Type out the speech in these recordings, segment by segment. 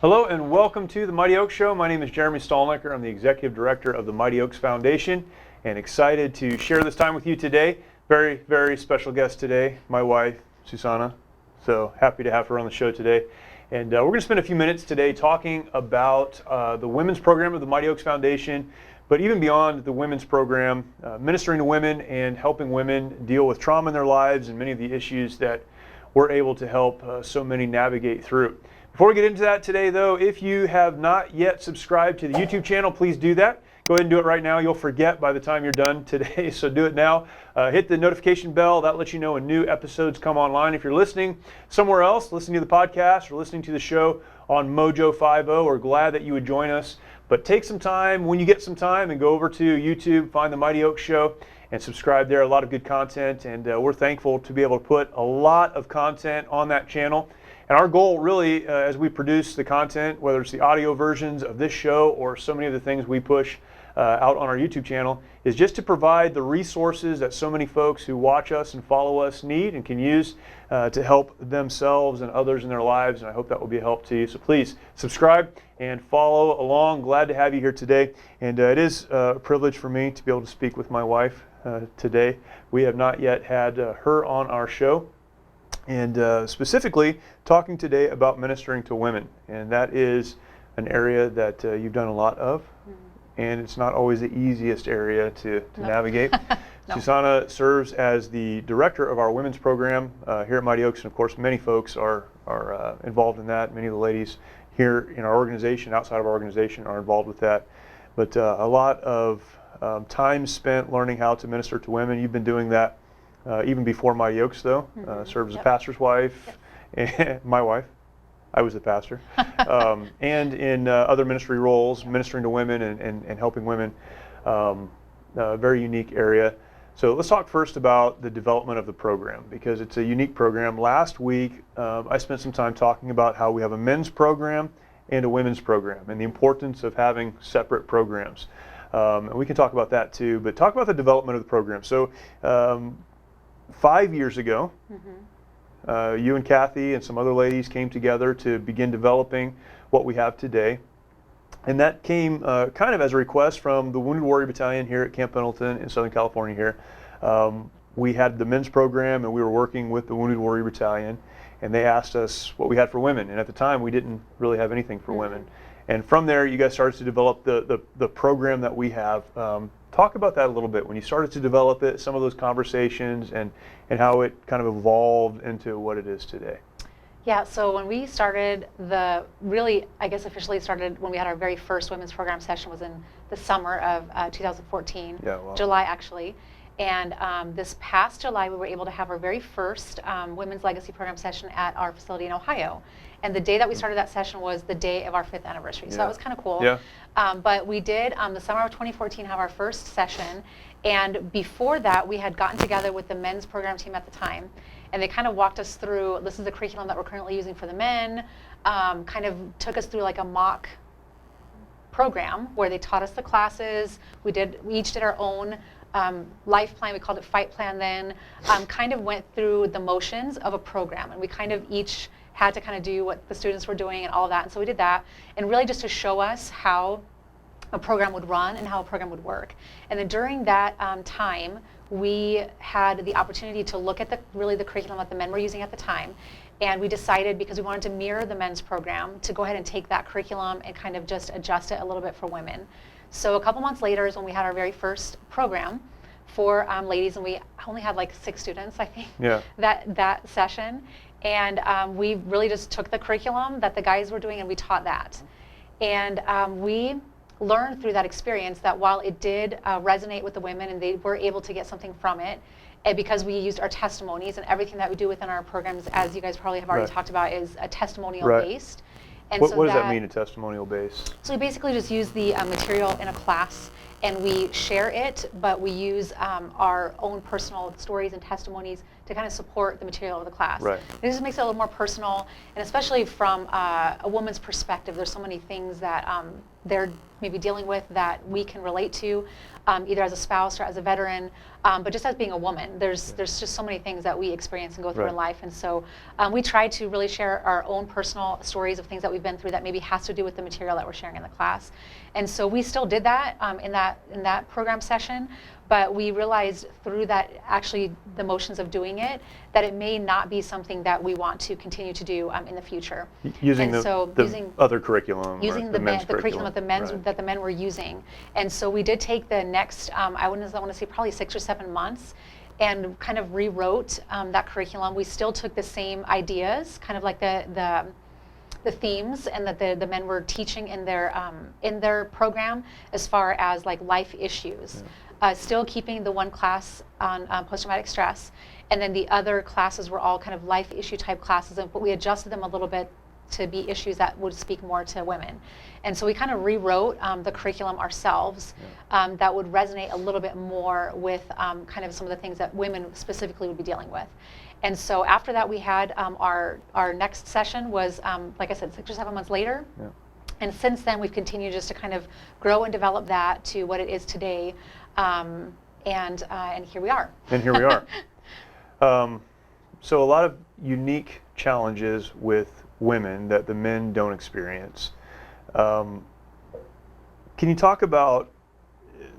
Hello and welcome to the Mighty Oaks Show. My name is Jeremy Stalnecker. I'm the Executive Director of the Mighty Oaks Foundation and excited to share this time with you today. Very, very special guest today, my wife, Susanne. So happy to have her on the show today. And we're going to spend a few minutes today talking about the women's program of the Mighty Oaks Foundation, but even beyond the women's program, ministering to women and helping women deal with trauma in their lives and many of the issues that we're able to help so many navigate through. Before we get into that today, though, if you have not yet subscribed to the YouTube channel, please do that. Go ahead and do it right now. You'll forget by the time you're done today, so do it now. Hit the notification bell. That lets you know when new episodes come online. If you're listening somewhere else, listening to the podcast or listening to the show on Mojo 50, we're glad that you would join us. But take some time, when you get some time, and go over to YouTube, find the Mighty Oaks Show, and subscribe there. A lot of good content, and we're thankful to be able to put a lot of content on that channel. And our goal really, as we produce the content, whether it's the audio versions of this show or so many of the things we push out on our YouTube channel, is just to provide the resources that so many folks who watch us and follow us need and can use to help themselves and others in their lives. And I hope that will be a help to you. So please subscribe and follow along. Glad to have you here today. And it is a privilege for me to be able to speak with my wife today. We have not yet had her on our show. And specifically talking today about ministering to women, and that is an area that you've done a lot of, and it's not always the easiest area to navigate. No. Susanne serves as the director of our women's program here at Mighty Oaks, and of course many folks are involved in that. Many of the ladies here in our organization, outside of our organization, are involved with that. But a lot of time spent learning how to minister to women. You've been doing that even before Mighty Oaks, though. Served as a pastor's wife, and my wife. I was the pastor. And in other ministry roles, ministering to women and helping women. A very unique area. So let's talk first about the development of the program, because it's a unique program. Last week, I spent some time talking about how we have a men's program and a women's program and the importance of having separate programs. And we can talk about that too, but talk about the development of the program. So 5 years ago, you and Kathy and some other ladies came together to begin developing what we have today. And that came kind of as a request from the Wounded Warrior Battalion here at Camp Pendleton in Southern California here. We had the men's program and we were working with the Wounded Warrior Battalion, and they asked us what we had for women. And at the time, we didn't really have anything for women. And from there, you guys started to develop the program that we have. Talk about that a little bit, when you started to develop it, some of those conversations and how it kind of evolved into what it is today. Yeah, so when we started, officially started when we had our very first women's program session was in the summer of 2014, July actually. And this past July, we were able to have our very first Women's Legacy Program session at our facility in Ohio. And the day that we started that session was the day of our 5th anniversary. So that was kind of cool. Yeah. But we did, the summer of 2014, have our first session. And before that, we had gotten together with the men's program team at the time. And they kind of walked us through, this is the curriculum that we're currently using for the men, kind of took us through like a mock program where they taught us the classes. We each did our own life plan. We called it Fight Plan then. Kind of went through the motions of a program, and we kind of each had to kind of do what the students were doing and all of that. And so we did that, and really just to show us how a program would run and how a program would work. And then during that time, we had the opportunity to look at the curriculum that the men were using at the time. And we decided, because we wanted to mirror the men's program, to go ahead and take that curriculum and kind of just adjust it a little bit for women. So a couple months later is when we had our very first program for ladies, and we only had like 6 students, I think, that session. And we really just took the curriculum that the guys were doing and we taught that. And we learned through that experience that while it did resonate with the women and they were able to get something from it, and because we used our testimonies, and everything that we do within our programs, as you guys probably have already talked about, is a testimonial based. And what does that mean, a testimonial based? So we basically just use the material in a class and we share it, but we use our own personal stories and testimonies to kind of support the material of the class. Right. It just makes it a little more personal, and especially from a woman's perspective, there's so many things that they're maybe dealing with that we can relate to. either as a spouse or as a veteran, but just as being a woman. There's just so many things that we experience and go through in life. And so we try to really share our own personal stories of things that we've been through that maybe has to do with the material that we're sharing in the class. And so we still did that in that program session, but we realized through that, actually the motions of doing it, that it may not be something that we want to continue to do in the future. Using the other curriculum, using the curriculum that the men were using. And so we did take the next, I want to say probably 6 or 7 months, and kind of rewrote that curriculum. We still took the same ideas, kind of like the themes, and that the men were teaching in their program as far as like life issues. Still keeping the one class on post-traumatic stress, and then the other classes were all kind of life issue type classes, but we adjusted them a little bit to be issues that would speak more to women. And so we kind of rewrote the curriculum ourselves that would resonate a little bit more with kind of some of the things that women specifically would be dealing with. And so after that, we had our next session was, like I said, 6 or 7 months later. Yeah. And since then, we've continued just to kind of grow and develop that to what it is today. And here we are. And here we are. So a lot of unique challenges with women that the men don't experience. Can you talk about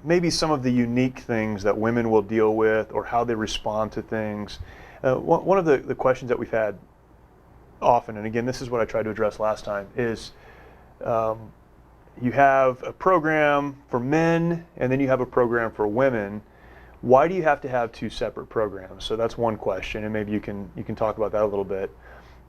maybe some of the unique things that women will deal with, or how they respond to things? One of the questions that we've had often, and again, this is what I tried to address last time, is you have a program for men and then you have a program for women. Why do you have to have 2 separate programs? So that's one question, and maybe you can talk about that a little bit.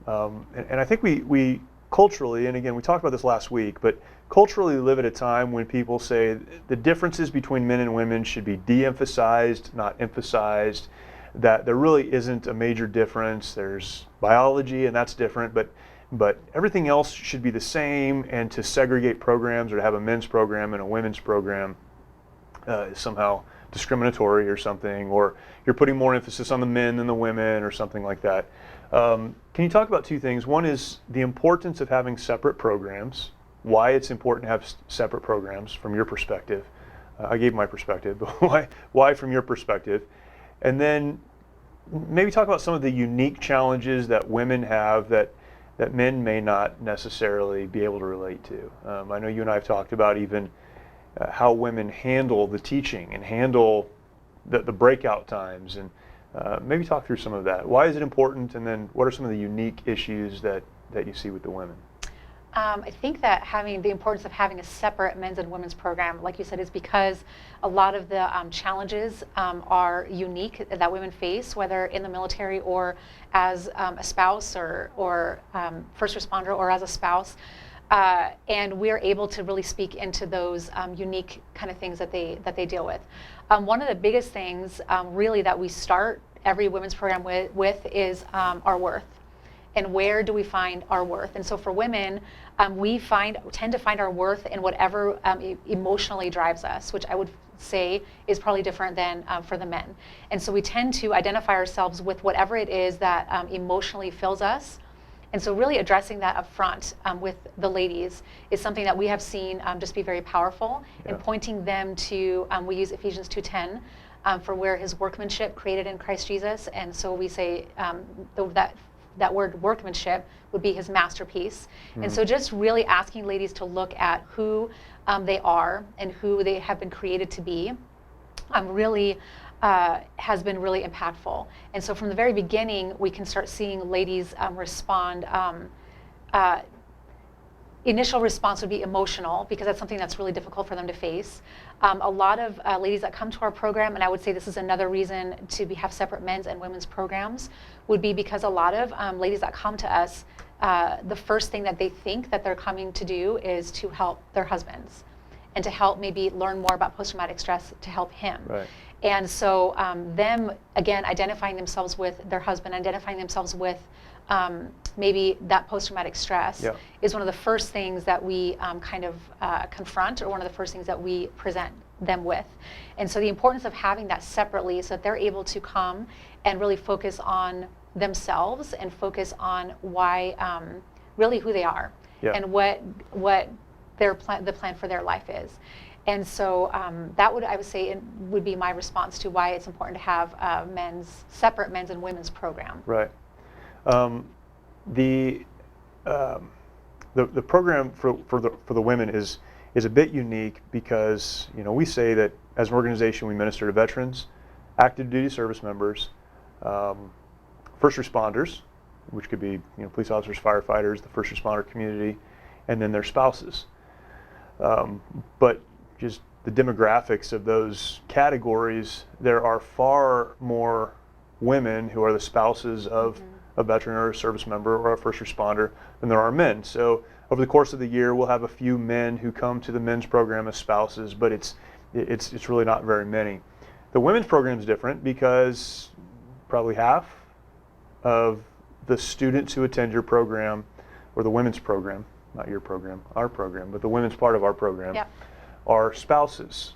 And I think we culturally, and again, we talked about this last week, but culturally live at a time when people say the differences between men and women should be de-emphasized, not emphasized, that there really isn't a major difference. There's biology, and that's different, but everything else should be the same, and to segregate programs or to have a men's program and a women's program is somehow discriminatory or something, or you're putting more emphasis on the men than the women or something like that. Can you talk about 2 things? One is the importance of having separate programs, why it's important to have separate programs from your perspective. I gave my perspective, but why from your perspective? And then maybe talk about some of the unique challenges that women have that men may not necessarily be able to relate to. I know you and I have talked about even how women handle the teaching and handle the breakout times, and maybe talk through some of that. Why is it important, and then what are some of the unique issues that you see with the women? I think that the importance of having a separate men's and women's program, like you said, is because a lot of the challenges are unique that women face, whether in the military or as a spouse or first responder or as a spouse. And we're able to really speak into those unique kind of things that they deal with. One of the biggest things really that we start every women's program with is our worth. And where do we find our worth? And so for women, we tend to find our worth in whatever emotionally drives us, which I would say is probably different than for the men. And so we tend to identify ourselves with whatever it is that emotionally fills us. And so really addressing that up front with the ladies is something that we have seen just be very powerful, and pointing them to, we use Ephesians 2:10 for where his workmanship created in Christ Jesus. And so we say that word workmanship would be his masterpiece. Mm-hmm. And so just really asking ladies to look at who they are and who they have been created to be really has been really impactful. And so from the very beginning, we can start seeing ladies respond. Initial response would be emotional, because that's something that's really difficult for them to face. A lot of ladies that come to our program, and I would say this is another reason to have separate men's and women's programs, would be because a lot of ladies that come to us, the first thing that they think that they're coming to do is to help their husbands, and to help maybe learn more about post-traumatic stress to help him. Right. And so them, again, identifying themselves with their husband, identifying themselves with maybe that post-traumatic stress is one of the first things that we kind of confront, or one of the first things that we present them with. And so the importance of having that separately, so that they're able to come and really focus on themselves and focus on why, really who they are, and what the plan for their life is. And so that would, I would say, would be my response to why it's important to have separate men's and women's program. Right. The program for the women is a bit unique because, you know, we say that as an organization we minister to veterans, active duty service members, first responders, which could be, you know, police officers, firefighters, the first responder community, and then their spouses. But just the demographics of those categories, there are far more women who are the spouses of a veteran or a service member or a first responder than there are men. So over the course of the year, we'll have a few men who come to the men's program as spouses, but it's really not very many. The women's program is different because probably half of the students who attend your program, or the women's program, not your program, our program, but the women's part of our program, Yep. are spouses,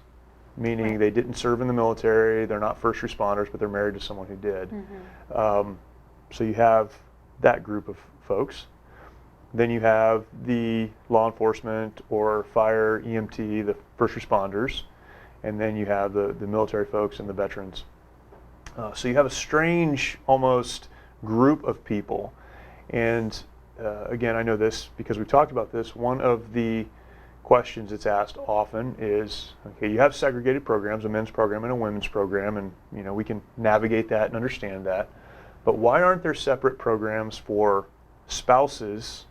meaning Right. they didn't serve in the military, they're not first responders, but they're married to someone who did. So you have that group of folks. Then you have the law enforcement or fire, EMT, the first responders, and then you have the military folks and the veterans. So you have a strange, almost, group of people. And again, I know this because we've talked about this. One of the questions that's asked often is, okay, you have segregated programs, a men's program and a women's program, and you know we can navigate that and understand that. But why aren't there separate programs for spouses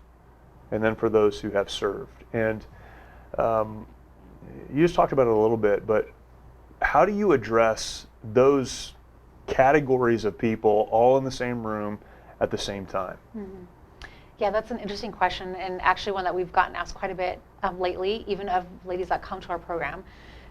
and then for those who have served? And you just talked about it a little bit, but how do you address those categories of people all in the same room at the same time? Yeah, that's an interesting question, and actually one that we've gotten asked quite a bit lately, even of ladies that come to our program.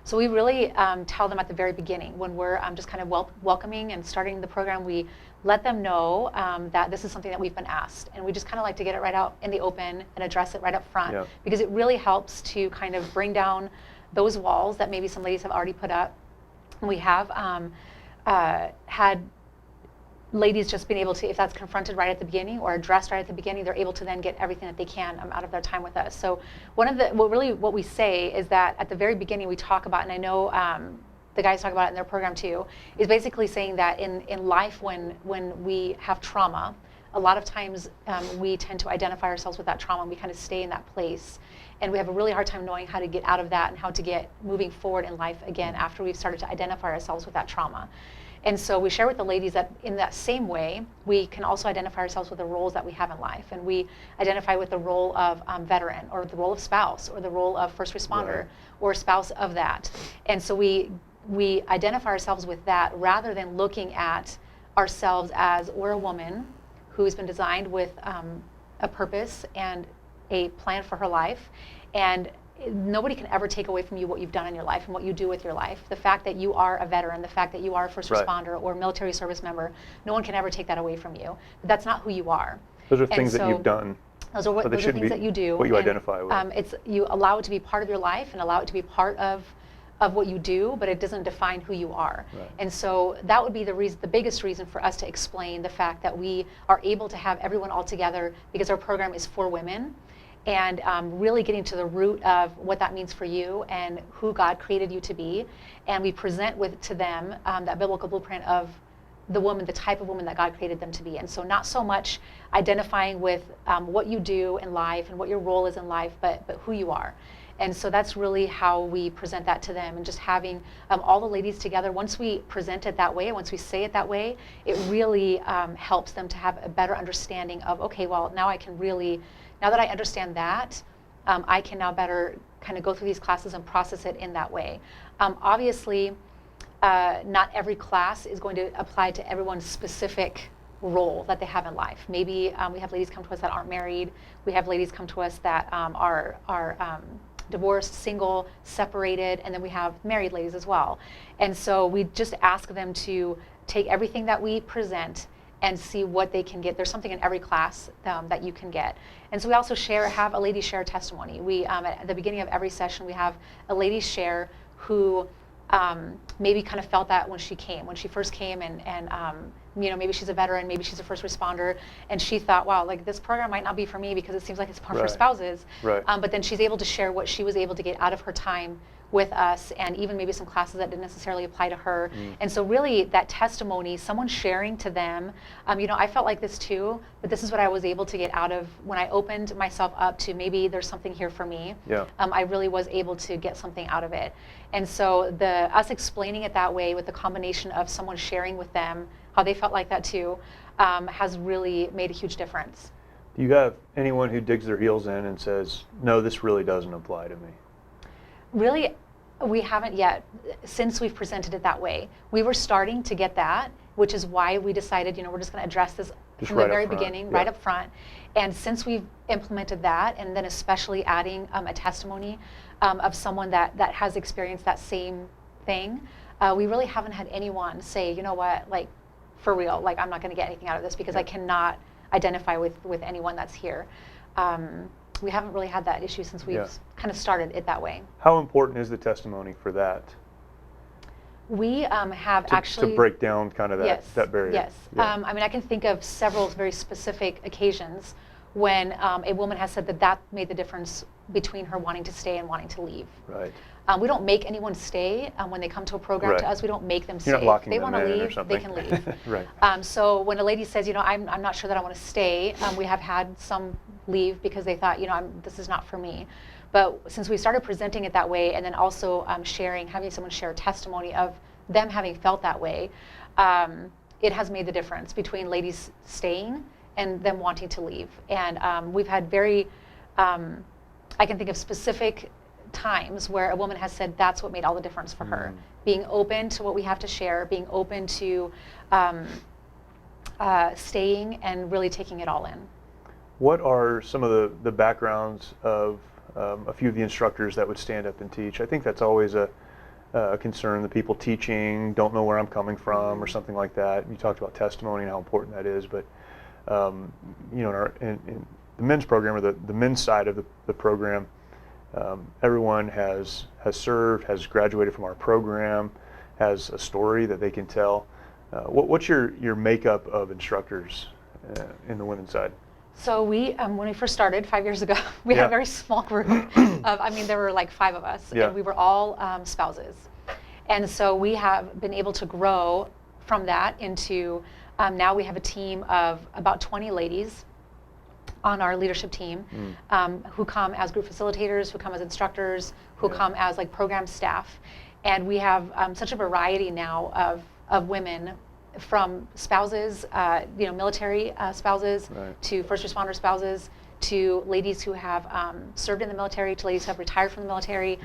So we really tell them at the very beginning, when we're just kind of welcoming and starting the program, we let them know that this is something that we've been asked, and we just kind of like to get it right out in the open and address it right up front, Yeah. because it really helps to kind of bring down those walls that maybe some ladies have already put up. And we have had ladies just being able to, if that's confronted right at the beginning or addressed right at the beginning, they're able to then get everything that they can out of their time with us. So what we say is that at the very beginning we talk about, and I know the guys talk about it in their program too, is basically saying that in life when we have trauma, a lot of times we tend to identify ourselves with that trauma and we kind of stay in that place. And we have a really hard time knowing how to get out of that and how to get moving forward in life again after we've started to identify ourselves with that trauma. And so we share with the ladies that in that same way, we can also identify ourselves with the roles that we have in life. And we identify with the role of veteran, or the role of spouse, or the role of first responder, Right. or spouse of that. And so we identify ourselves with that rather than looking at ourselves as we're a woman who's been designed with a purpose and a plan for her life. And nobody can ever take away from you what you've done in your life and what you do with your life. The fact that you are a veteran, the fact that you are a first Right. responder or military service member, no one can ever take that away from you. That's not who you are. Those are And things that so you've done. Those are, but they those are shouldn't things be that you do. what you and, identify with. you allow it to be part of your life and allow it to be part of what you do, but it doesn't define who you are. Right. And so that would be the biggest reason for us to explain the fact that we are able to have everyone all together because our program is for women. And really getting to the root of what that means for you and who God created you to be. And we present to them that biblical blueprint of the woman, the type of woman that God created them to be. And so not so much identifying with what you do in life and what your role is in life, but who you are. And so that's really how we present that to them, and just having all the ladies together. Once we present it that way, once we say it that way, it really helps them to have a better understanding of, okay, well, now that I understand that, I can now better kind of go through these classes and process it in that way. Obviously, not every class is going to apply to everyone's specific role that they have in life. Maybe we have ladies come to us that aren't married. We have ladies come to us that are divorced, single, separated, and then we have married ladies as well. And so we just ask them to take everything that we present and see what they can get. There's something in every class that you can get. And so we also have a lady share testimony. We, at the beginning of every session, we have a lady share who maybe kind of felt that when she first came and maybe she's a veteran, maybe she's a first responder, and she thought, wow, like this program might not be for me because it seems like it's more for Right. spouses. Right. But then she's able to share what she was able to get out of her time with us, and even maybe some classes that didn't necessarily apply to her. And so really that testimony, someone sharing to them, I felt like this too, but this is what I was able to get out of when I opened myself up to maybe there's something here for me. Yeah. I really was able to get something out of it. And so us explaining it that way with the combination of someone sharing with them how they felt like that too, has really made a huge difference. Do you have anyone who digs their heels in and says, no, this really doesn't apply to me? Really, we haven't yet, since we've presented it that way. We were starting to get that, which is why we decided, we're just going to address this from the very beginning, right up front. And since we've implemented that, and then especially adding a testimony of someone that has experienced that same thing, we really haven't had anyone say, you know what, like, for real, like, I'm not going to get anything out of this because I cannot identify with anyone that's here. We haven't really had that issue since we've kind of started it that way. How important is the testimony for that? We have to break down kind of that barrier. Yes. Yeah. I can think of several very specific occasions when a woman has said that made the difference between her wanting to stay and wanting to leave. Right. We don't make anyone stay when they come to a program to us. We don't make them stay. You're not locking if they them want to in leave, or something. they can leave. Right. So when a lady says, I'm not sure that I want to stay, we have had some leave because they thought, this is not for me. But since we started presenting it that way, and then also having someone share a testimony of them having felt that way, it has made the difference between ladies staying and them wanting to leave. And we've had I can think of specific times where a woman has said that's what made all the difference for her. Being open to what we have to share, being open to staying and really taking it all in. What are some of the backgrounds of a few of the instructors that would stand up and teach? I think that's always a concern. The people teaching don't know where I'm coming from or something like that. You talked about testimony and how important that is, but in the men's program, or the men's side of the program, everyone has served, has graduated from our program, has a story that they can tell. What's your makeup of instructors in the women's side? So when we first started 5 years ago, we had a very small group of, there were like 5 of us, and we were all spouses. And so we have been able to grow from that into, now we have a team of about 20 ladies on our leadership team who come as group facilitators, who come as instructors, who come as like program staff. And we have such a variety now of women, from spouses, military spouses, to first responder spouses, to ladies who have served in the military, to ladies who have retired from the military.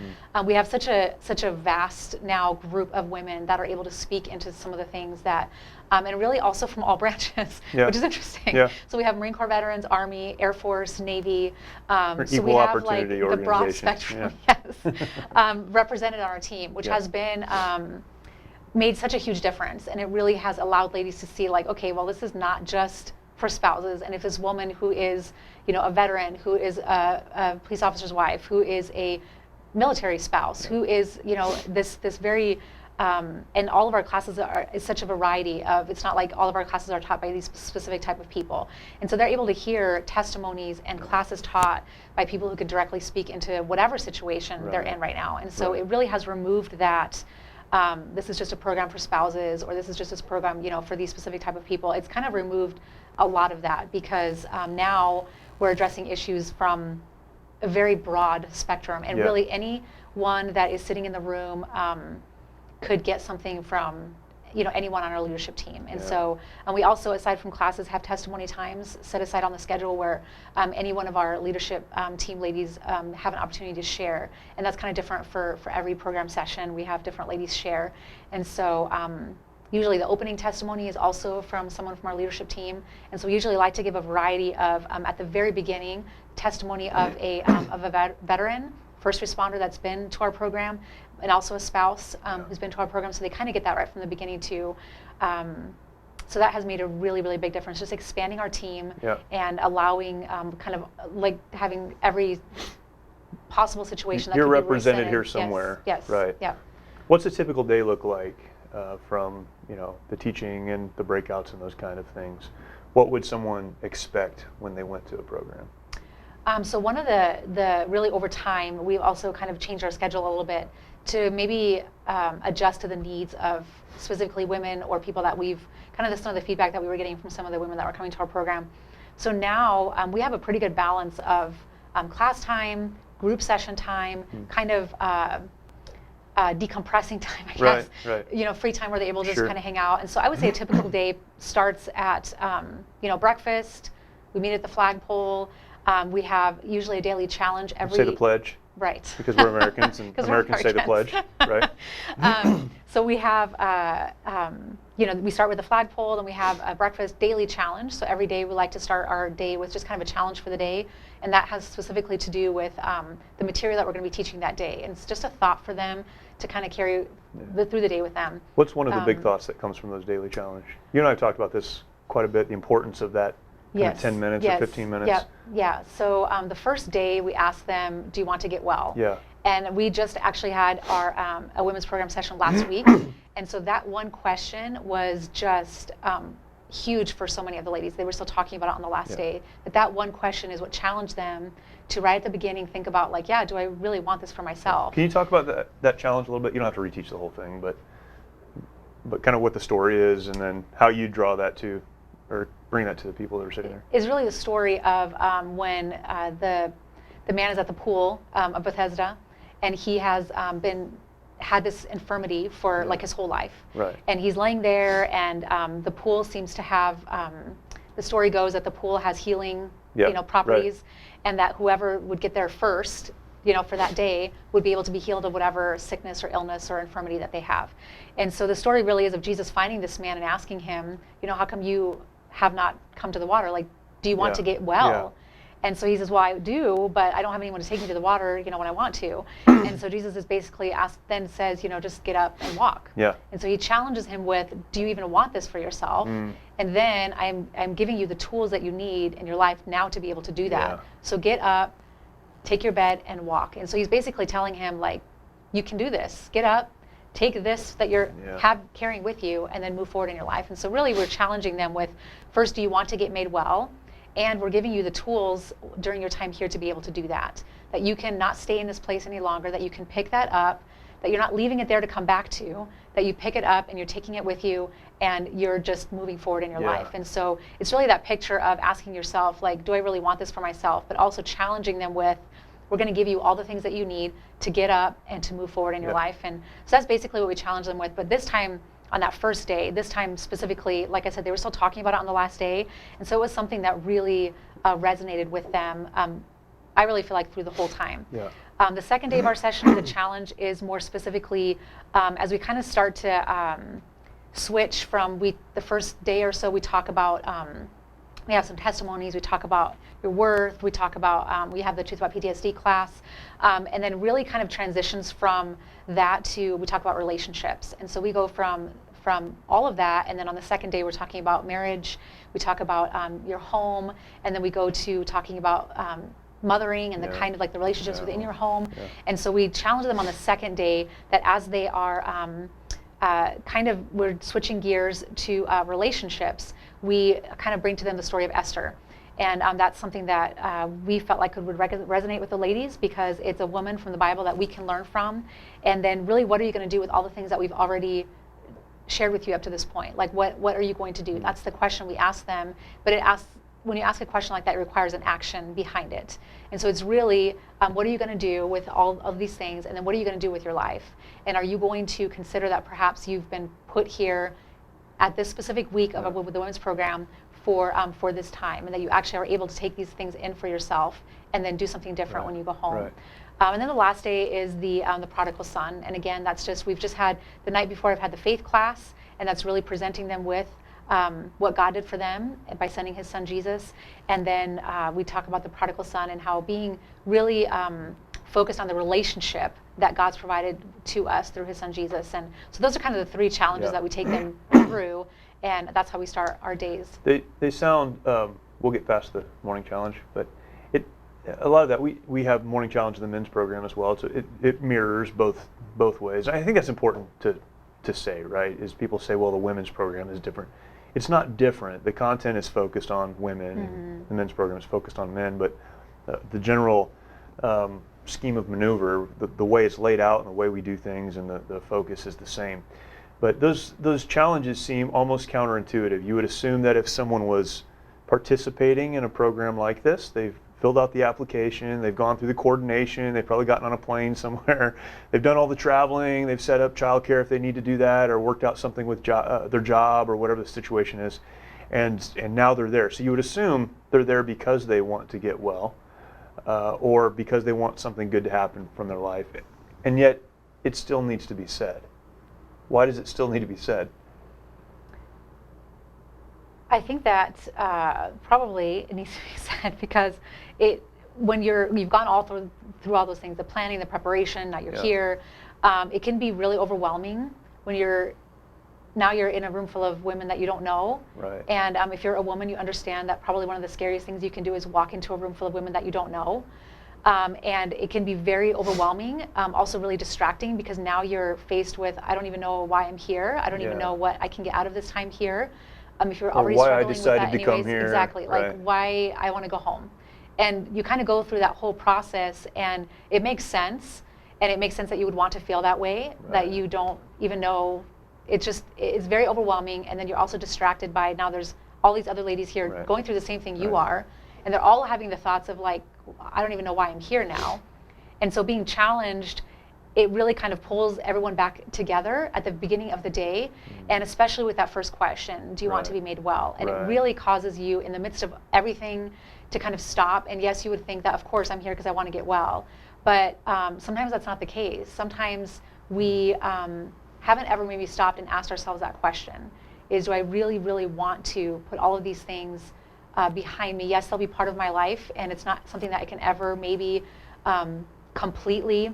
We have such a vast now group of women that are able to speak into some of the things that, and really also from all branches, which is interesting. So we have Marine Corps veterans, Army, Air Force, Navy. So we have like the broad spectrum, represented on our team, which has been made such a huge difference, and it really has allowed ladies to see, like, okay, well, this is not just for spouses, and if this woman who is, a veteran, who is a police officer's wife, who is a military spouse, who is, this very, and all of our classes is such a variety of, it's not like all of our classes are taught by these specific type of people, and so they're able to hear testimonies and classes taught by people who could directly speak into whatever situation they're in right now, and so it really has removed that. This is just a program for spouses, or this is just this program, for these specific type of people. It's kind of removed a lot of that, because now we're addressing issues from a very broad spectrum, and really anyone that is sitting in the room could get something from anyone on our leadership team. And so we also, aside from classes, have testimony times set aside on the schedule where any one of our leadership team ladies have an opportunity to share. And that's kind of different for every program session. We have different ladies share. And so usually the opening testimony is also from someone from our leadership team. And so we usually like to give a variety of, at the very beginning, testimony of a veteran, first responder that's been to our program, and also a spouse who's been to our program, so they kind of get that right from the beginning too. So that has made a really, really big difference, just expanding our team and allowing kind of like having every possible situation that you're could be represented here somewhere. Yes. Right. Yeah. What's a typical day look like from the teaching and the breakouts and those kind of things? What would someone expect when they went to a program? So one of the really over time, we've also kind of changed our schedule a little bit to maybe adjust to the needs of specifically women or people that we've kind of some of the feedback that we were getting from some of the women that were coming to our program. So now we have a pretty good balance of class time, group session time, kind of decompressing time, I guess. Right. Free time where they're able to just Sure. kind of hang out. And so I would say a typical day starts at breakfast. We meet at the flagpole. We have usually a daily challenge every. Say the pledge. Right. Because we're Americans, and Americans say the pledge, right? So we have, we start with the flagpole, then we have a breakfast daily challenge. So every day we like to start our day with just kind of a challenge for the day. And that has specifically to do with the material that we're going to be teaching that day. And it's just a thought for them to kind of carry through the day with them. What's one of the big thoughts that comes from those daily challenge? You and I have talked about this quite a bit, the importance of that. Yes. 10 minutes or 15 minutes? Yeah. So the first day we asked them, do you want to get well? Yeah. And we just actually had our a women's program session last week. And so that one question was just huge for so many of the ladies. They were still talking about it on the last day. But that one question is what challenged them to right at the beginning think about do I really want this for myself? Can you talk about that challenge a little bit? You don't have to reteach the whole thing, but kind of what the story is and then how you draw that to, or bring that to the people that are sitting there. Is really the story of when the man is at the pool of Bethesda, and he has had this infirmity for like his whole life. Right. And he's laying there, and the pool seems to have. The story goes that the pool has healing, properties, and that whoever would get there first, for that day, would be able to be healed of whatever sickness or illness or infirmity that they have. And so the story really is of Jesus finding this man and asking him, how come you have not come to the water? Like, do you want to get well? Yeah. And so he says, well, I do, but I don't have anyone to take me to the water, when I want to. And so Jesus is basically says, just get up and walk. Yeah. And so he challenges him with, do you even want this for yourself? And then I'm giving you the tools that you need in your life now to be able to do that. Yeah. So get up, take your bed, and walk. And so he's basically telling him, you can do this. Get up, take this that you're carrying with you, and then move forward in your life. And so really we're challenging them with, first, do you want to get made well? And we're giving you the tools during your time here to be able to do that. That you can not stay in this place any longer, that you can pick that up, that you're not leaving it there to come back to, that you pick it up and you're taking it with you and you're just moving forward in your life. And so it's really that picture of asking yourself, do I really want this for myself? But also challenging them with, we're going to give you all the things that you need to get up and to move forward in your life. And so that's basically what we challenge them with. But this time, on that first day, this time specifically, like I said, they were still talking about it on the last day. And so it was something that really resonated with them, I really feel like, through the whole time. Yeah. The second day of our session, the challenge is more specifically, as we kind of start to switch from the first day or so, we talk about, we have some testimonies, we talk about your worth, we talk about, we have the Truth About PTSD class, and then really kind of transitions from that to, we talk about relationships. And so we go from all of that, and then on the second day we're talking about marriage, we talk about your home, and then we go to talking about mothering and the kind of the relationships within your home. And so we challenge them on the second day that as they are we're switching gears to relationships, we kind of bring to them the story of Esther. And that's something that we felt like would resonate with the ladies, because it's a woman from the Bible that we can learn from. And then really, what are you going to do with all the things that we've already shared with you up to this point? What are you going to do? That's the question we ask them. But when you ask a question like that, it requires an action behind it. And so it's really, what are you going to do with all of these things? And then what are you going to do with your life? And are you going to consider that perhaps you've been put here at this specific week of the women's program for this time, and that you actually are able to take these things in for yourself and then do something different when you go home. And then the last day is the prodigal son. And again, that's we've just had, the night before I've had the faith class, and that's really presenting them with what God did for them by sending his son Jesus. And then we talk about the prodigal son and how being really focused on the relationship that God's provided to us through his son Jesus. And so those are kind of the three challenges that we take them through, and that's how we start our days. They sound, we'll get past the morning challenge, but a lot of that, we have morning challenge in the men's program as well, so it mirrors both ways. I think that's important to say, right, is people say, well, the women's program is different. It's not different. The content is focused on women, and the men's program is focused on men, but the general scheme of maneuver, the way it's laid out and the way we do things and the focus is the same. But those challenges seem almost counterintuitive. You would assume that if someone was participating in a program like this, they've filled out the application, they've gone through the coordination, they've probably gotten on a plane somewhere, they've done all the traveling, they've set up childcare if they need to do that, or worked out something with their job or whatever the situation is, and now they're there. So you would assume they're there because they want to get well, or because they want something good to happen from their life, and yet it still needs to be said. Why does it still need to be said? I think that probably it needs to be said because when you've gone all through all those things, the planning, the preparation, now you're here, it can be really overwhelming when you're in a room full of women that you don't know. Right. And if you're a woman, you understand that probably one of the scariest things you can do is walk into a room full of women that you don't know. And it can be very overwhelming, also really distracting because now you're faced with, I don't even know why I'm here. I don't even know what I can get out of this time here. If you're already struggling with that anyways, exactly, like why I want to go home. And you kind of go through that whole process and it makes sense. And it makes sense that you would want to feel that way, that you don't even know. It's very overwhelming. And then you're also distracted by now there's all these other ladies here going through the same thing you are. And they're all having the thoughts of like, I don't even know why I'm here now. And so being challenged, it really kind of pulls everyone back together at the beginning of the day, and especially with that first question, do you want to be made well? And it really causes you in the midst of everything to kind of stop. And yes, you would think that, of course, I'm here because I want to get well. But sometimes that's not the case. Sometimes we haven't ever maybe stopped and asked ourselves that question, is do I really, really want to put all of these things behind me? Yes, they'll be part of my life, and it's not something that I can ever maybe completely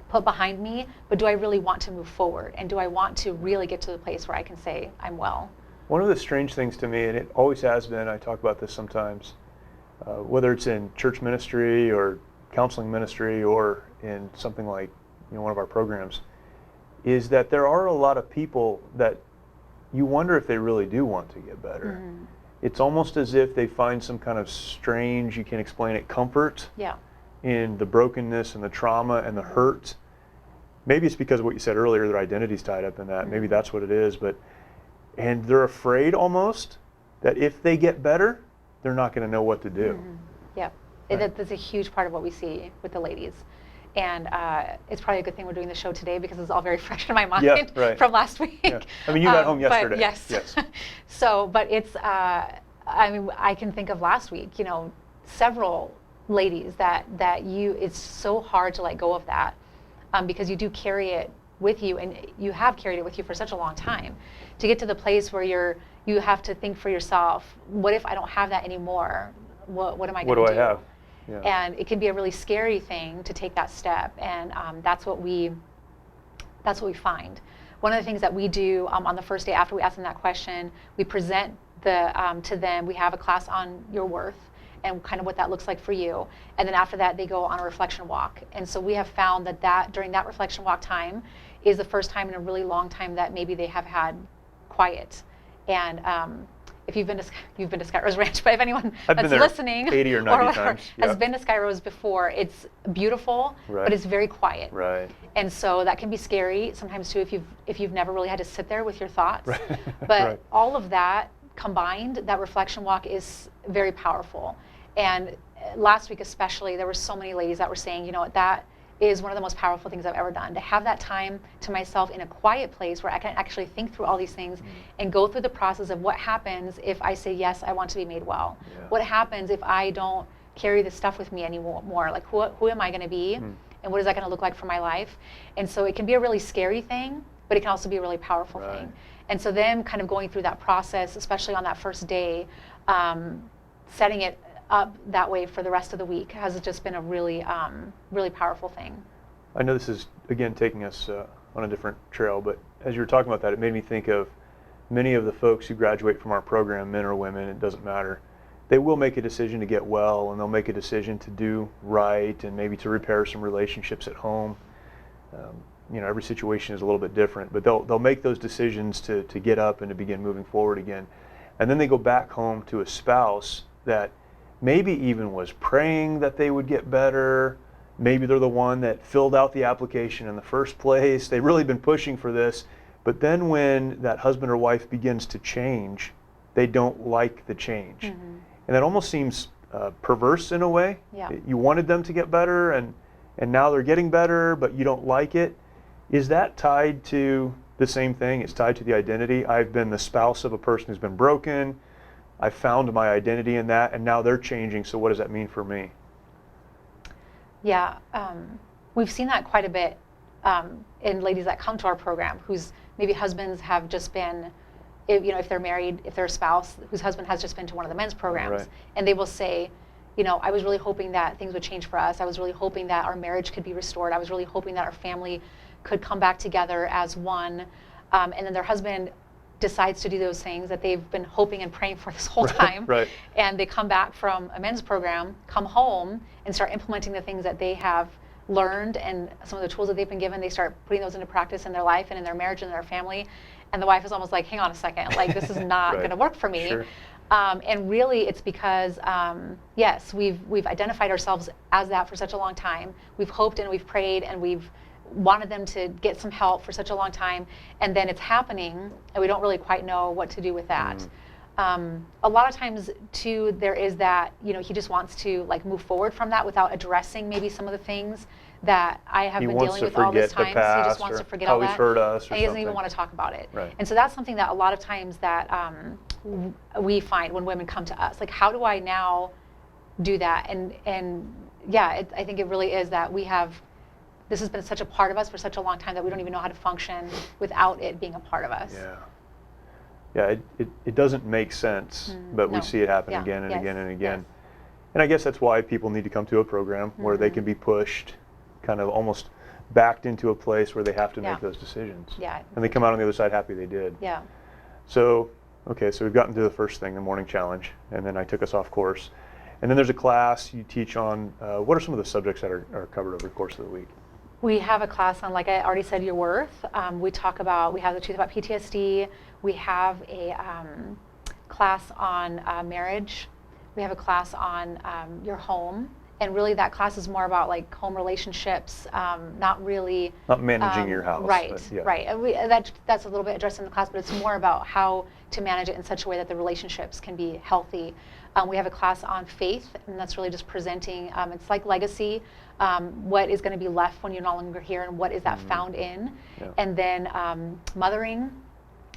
put behind me, but do I really want to move forward? And do I want to really get to the place where I can say I'm well? One of the strange things to me, and it always has been, I talk about this sometimes, whether it's in church ministry or counseling ministry or in something like one of our programs, is that there are a lot of people that you wonder if they really do want to get better. Mm-hmm. It's almost as if they find some kind of strange, you can't explain it, comfort in the brokenness and the trauma and the hurt. Maybe it's because of what you said earlier, their identity's tied up in that. Maybe that's what it is. And they're afraid almost that if they get better, they're not going to know what to do. Mm-hmm. Yeah, that's a huge part of what we see with the ladies. And it's probably a good thing we're doing the show today because it's all very fresh in my mind from last week. Yeah. I mean, you got home yesterday. Yes. So, but it's, I can think of last week, several ladies that it's so hard to let go of that because you do carry it with you, and you have carried it with you for such a long time. To get to the place where you have to think for yourself, what if I don't have that anymore? What am I going to do? What do I have? Yeah. And it can be a really scary thing to take that step, and that's what we find. One of the things that we do on the first day after we ask them that question, we present to them. We have a class on your worth and kind of what that looks like for you, and then after that they go on a reflection walk. And so we have found that during that reflection walk time is the first time in a really long time that maybe they have had quiet. And if you've been to Sky Rose Ranch, but if anyone that's listening 80 or 90 times. Has been to Sky Rose before, it's beautiful, but it's very quiet. Right. And so that can be scary sometimes too if you've never really had to sit there with your thoughts. But all of that combined, that reflection walk is very powerful. And last week especially, there were so many ladies that were saying, that is one of the most powerful things I've ever done, to have that time to myself in a quiet place where I can actually think through all these things and go through the process of what happens if I say, yes, I want to be made well. Yeah. What happens if I don't carry this stuff with me anymore? Like, who am I going to be? And what is that going to look like for my life? And so it can be a really scary thing, but it can also be a really powerful thing. And so then kind of going through that process, especially on that first day, setting it up that way for the rest of the week has just been a really, really powerful thing. I know this is, again, taking us on a different trail, but as you were talking about that, it made me think of many of the folks who graduate from our program, men or women, it doesn't matter. They will make a decision to get well, and they'll make a decision to do right and maybe to repair some relationships at home. Every situation is a little bit different, but they'll make those decisions to get up and to begin moving forward again. And then they go back home to a spouse that maybe even was praying that they would get better, maybe they're the one that filled out the application in the first place. They've really been pushing for this. But then when that husband or wife begins to change, they don't like the change. Mm-hmm. And that almost seems perverse in a way. Yeah. You wanted them to get better, and now they're getting better, but you don't like it. Is that tied to the same thing? It's tied to the identity. I've been the spouse of a person who's been broken. I found my identity in that, and now they're changing, so what does that mean for me? Yeah, we've seen that quite a bit in ladies that come to our program whose maybe husbands have just been, if they're married, if they're a spouse whose husband has just been to one of the men's programs, Right. and they will say, I was really hoping that things would change for us. I was really hoping that our marriage could be restored. I was really hoping that our family could come back together as one. And then their husband decides to do those things that they've been hoping and praying for this whole time. Right. And they come back from a men's program, come home, and start implementing the things that they have learned and some of the tools that they've been given. They start putting those into practice in their life and in their marriage and in their family. And the wife is almost like, hang on a second, like this is not Right. going to work for me. Sure. And really it's because, yes, we've identified ourselves as that for such a long time. We've hoped and we've prayed and we've wanted them to get some help for such a long time, and then it's happening and we don't really quite know what to do with that. A lot of times too, there is that, he just wants to like move forward from that without addressing maybe some of the things that I have been dealing with all this time. He just wants to forget all that. How he's hurt us, or and he doesn't even something. want to talk about it. Right. And so that's something that a lot of times that we find when women come to us, like, how do I now do that? And yeah, I think it really is that this has been such a part of us for such a long time that we don't even know how to function without it being a part of us. Yeah, it doesn't make sense, but we No. see it happen Yeah. again and Yes. again and again. Yes. And I guess that's why people need to come to a program where they can be pushed, kind of almost backed into a place where they have to Yeah. make those decisions. Yeah. And they come out on the other side happy they did. Yeah. So, okay, so we've gotten to the first thing, the morning challenge, and then I took us off course. And then there's a class you teach on, what are some of the subjects that are covered over the course of the week? We have a class on, like I already said, your worth. We have the truth about PTSD. We have a class on marriage. We have a class on your home. And really that class is more about like home relationships, not really. Not managing your house. Right, but yeah. right. And that's a little bit addressed in the class, but it's more about how to manage it in such a way that the relationships can be healthy. We have a class on faith, and that's really just presenting, it's like legacy, what is going to be left when you're no longer here, and what is that found in. Yeah. And then mothering,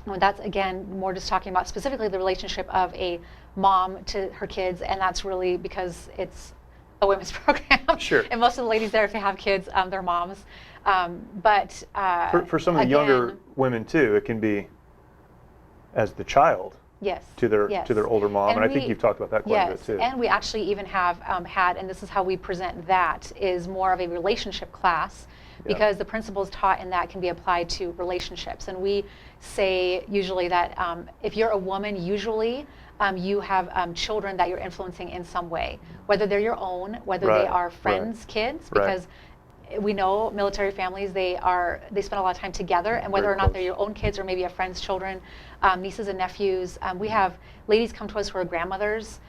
well, that's again more just talking about specifically the relationship of a mom to her kids, and that's really because it's a women's program. Sure. And most of the ladies there, if they have kids, they're moms. But For some of the younger women too, it can be as the child yes, to their yes. older mom, and I think you've talked about that quite a bit too. And we actually even have had, and this is how we present that, is more of a relationship class, because the principles taught in that can be applied to relationships. And we say usually that if you're a woman, usually you have children that you're influencing in some way, whether they're your own, whether they are friends' kids, because we know military families, they spend a lot of time together, and whether or not they're your own kids or maybe a friend's children, nieces and nephews. We have ladies come to us who are grandmothers.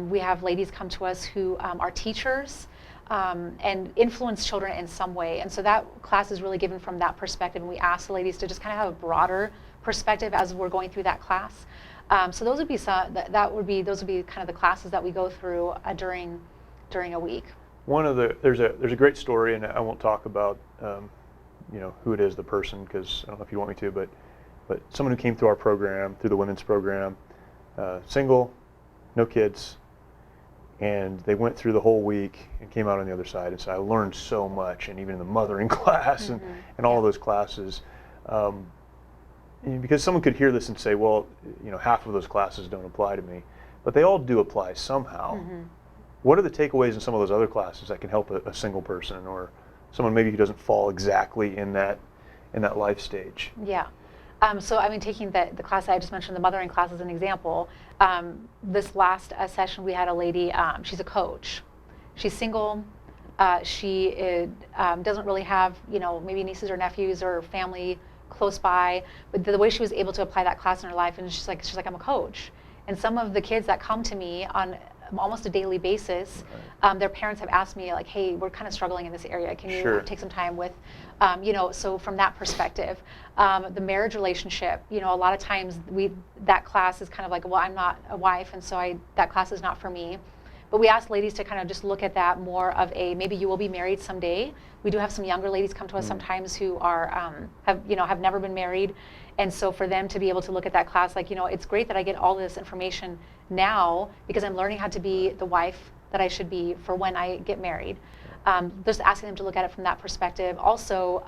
We have ladies come to us who are teachers and influence children in some way. And so that class is really given from that perspective, and we ask the ladies to just kind of have a broader perspective as we're going through that class. So those would be those would be kind of the classes that we go through during a week. There's a great story, and I won't talk about who it is, the person, because I don't know if you want me to, but someone who came through our program, through the women's program, single, no kids, and they went through the whole week and came out on the other side. And so I learned so much, and even in the mothering class and all of those classes, because someone could hear this and say, well, half of those classes don't apply to me, but they all do apply somehow. What are the takeaways in some of those other classes that can help a single person or someone maybe who doesn't fall exactly in that life stage? Yeah. So I mean, taking the class that I just mentioned, the mothering class as an example, this last session we had a lady, she's a coach. She's single. She doesn't really have, maybe nieces or nephews or family close by, but the way she was able to apply that class in her life, and she's like, I'm a coach. And some of the kids that come to me on almost a daily basis. Their parents have asked me, like, hey, we're kind of struggling in this area. Can you Sure. take some time with, so from that perspective, the marriage relationship, a lot of times that class is kind of like, well, I'm not a wife, and so that class is not for me. But we ask ladies to kind of just look at that more of a, maybe you will be married someday. We do have some younger ladies come to us sometimes who are, have never been married. And so for them to be able to look at that class, like, it's great that I get all this information now because I'm learning how to be the wife that I should be for when I get married. Just asking them to look at it from that perspective. Also,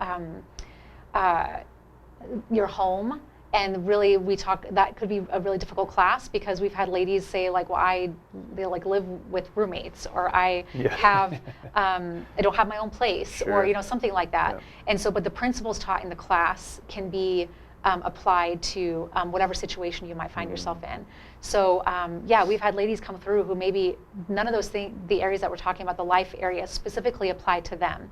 your home. And really, that could be a really difficult class because we've had ladies say, like, well, they live with roommates, or I don't have my own place, Sure. or something like that. Yeah. And so, but the principles taught in the class can be applied to whatever situation you might find yourself in. So we've had ladies come through who maybe none of those things, the areas that we're talking about, the life areas, specifically apply to them.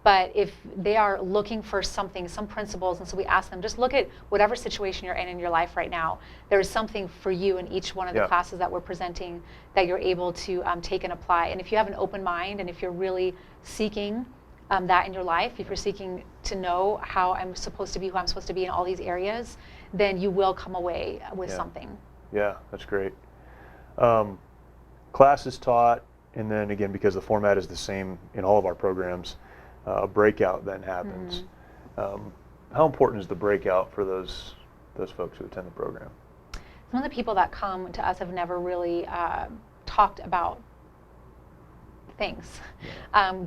But if they are looking for some principles, and so we ask them, just look at whatever situation you're in your life right now. There's something for you in each one of the classes that we're presenting that you're able to take and apply. And if you have an open mind, and if you're really seeking that in your life, if you're seeking to know how I'm supposed to be, who I'm supposed to be in all these areas, then you will come away with something. Yeah, that's great. Class is taught, and then again, because the format is the same in all of our programs, a breakout then happens. How important is the breakout for those folks who attend the program? Some of the people that come to us have never really talked about things.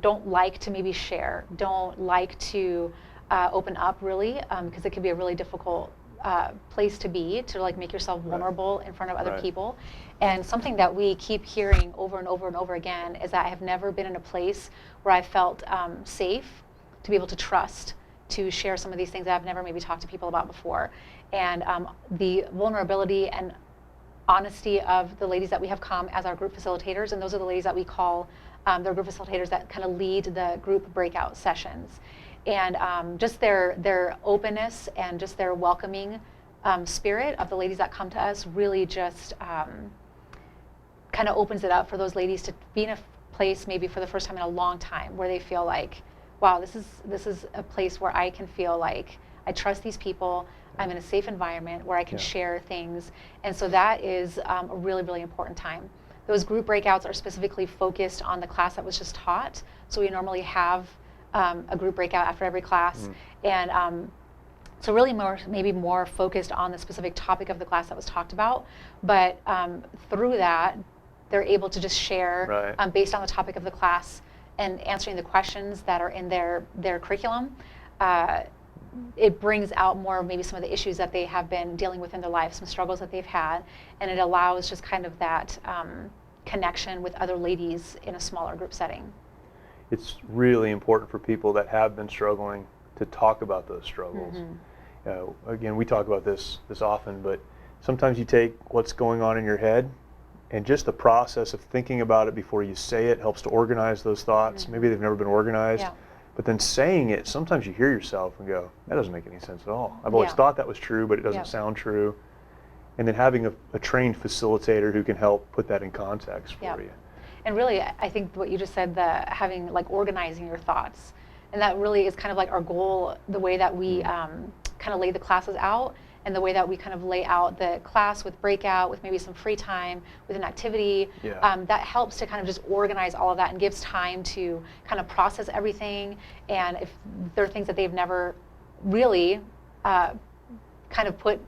Don't like to maybe share, don't like to open up really, because it can be a really difficult place to be, to like make yourself vulnerable in front of other people. And something that we keep hearing over and over and over again is that I have never been in a place where I felt safe to be able to trust to share some of these things that I've never maybe talked to people about before. And the vulnerability and honesty of the ladies that we have come as our group facilitators, and those are the ladies that we call their group facilitators that kind of lead the group breakout sessions. And just their openness and just their welcoming spirit of the ladies that come to us really just kind of opens it up for those ladies to be in a place maybe for the first time in a long time where they feel like, wow, this is a place where I can feel like I trust these people. I'm in a safe environment where I can share things. And so that is a really, really important time. Those group breakouts are specifically focused on the class that was just taught. So we normally have a group breakout after every class. And so really maybe more focused on the specific topic of the class that was talked about. But through that, they're able to just share based on the topic of the class and answering the questions that are in their curriculum. It brings out more of maybe some of the issues that they have been dealing with in their life, some struggles that they've had, and it allows just kind of that connection with other ladies in a smaller group setting. It's really important for people that have been struggling to talk about those struggles. Again, we talk about this often, but sometimes you take what's going on in your head, and just the process of thinking about it before you say it helps to organize those thoughts. Maybe they've never been organized. But then saying it, sometimes you hear yourself and go, that doesn't make any sense at all. I've always thought that was true, but it doesn't sound true. And then having a trained facilitator who can help put that in context for you. And really, I think what you just said, having like organizing your thoughts, and that really is kind of like our goal, the way that we kind of lay the classes out, and the way that we kind of lay out the class with breakout, with maybe some free time, with an activity, that helps to kind of just organize all of that and gives time to kind of process everything. And if there are things that they've never really kind of put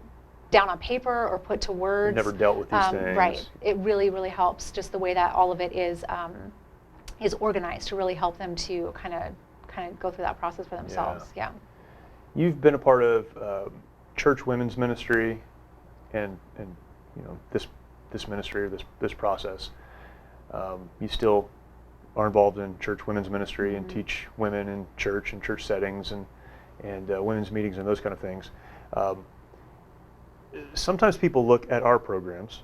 down on paper or put to words. Never dealt with these things. Right. It really, really helps just the way that all of it is organized to really help them to kind of go through that process for themselves. You've been a part of church women's ministry and this ministry or this process. You still are involved in church women's ministry and teach women in church and church settings and women's meetings and those kind of things. Sometimes people look at our programs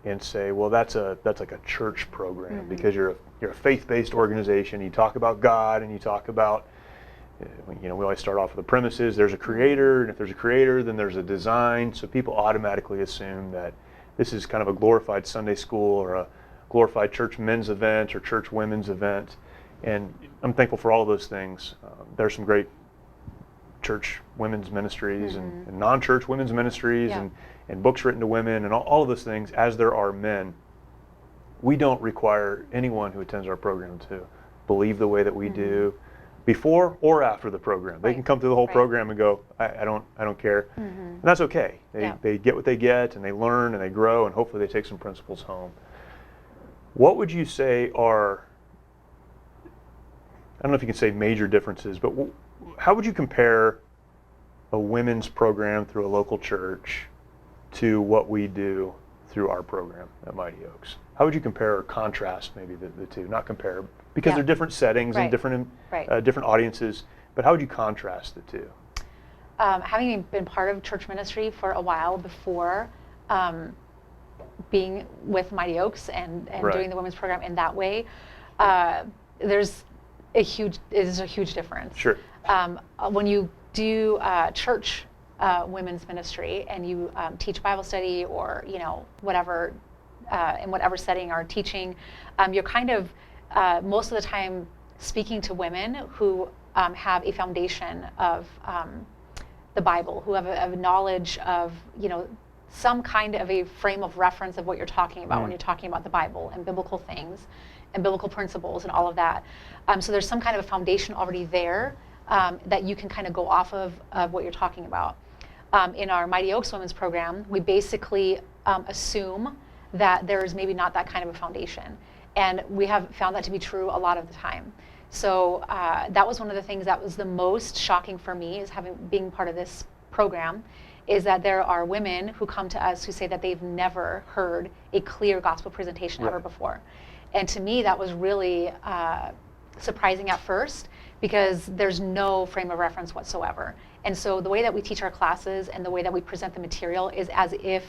and say, well, that's like a church program because you're a faith-based organization. You talk about God and you talk about, we always start off with the premises. There's a creator, and if there's a creator, then there's a design. So people automatically assume that this is kind of a glorified Sunday school or glorified church men's event or church women's event. And I'm thankful for all of those things. There's some great church women's ministries and non-church women's ministries and books written to women and all of those things, as there are men. We don't require anyone who attends our program to believe the way that we do before or after the program. They can come through the whole program and go, I don't care. And that's okay. They get what they get, and they learn and they grow, and hopefully they take some principles home. What would you say are, I don't know if you can say major differences, but how would you compare a women's program through a local church to what we do through our program at Mighty Oaks? How would you compare or contrast maybe the two? Not compare, because they're different settings and different audiences, but how would you contrast the two? Having been part of church ministry for a while before being with Mighty Oaks and doing the women's program in that way, there's a huge difference. Sure. When you do church women's ministry and you teach Bible study or whatever in whatever setting or teaching, you're kind of most of the time speaking to women who have a foundation of the Bible, who have a knowledge of some kind of a frame of reference of what you're talking about when you're talking about the Bible and biblical things and biblical principles and all of that. So there's some kind of a foundation already there that you can kind of go off of what you're talking about. In our Mighty Oaks Women's Program, we basically assume that there's maybe not that kind of a foundation. And we have found that to be true a lot of the time. So that was one of the things that was the most shocking for me, is being part of this program, is that there are women who come to us who say that they've never heard a clear gospel presentation ever before. And to me, that was really surprising at first, because there's no frame of reference whatsoever. And so the way that we teach our classes and the way that we present the material is as if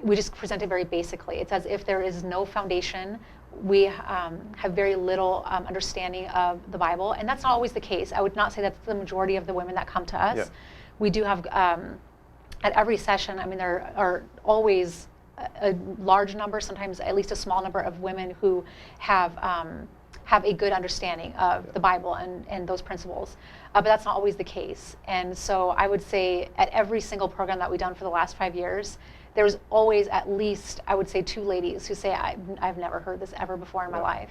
we just present it very basically. It's as if there is no foundation. We have very little understanding of the Bible, and that's not always the case. I would not say that's the majority of the women that come to us. We do have, at every session, I mean, there are always a large number, sometimes at least a small number of women who have a good understanding of the Bible and those principles. But that's not always the case. And so I would say at every single program that we've done for the last 5 years, there's always at least, I would say, 2 ladies who say, I've never heard this ever before in my life.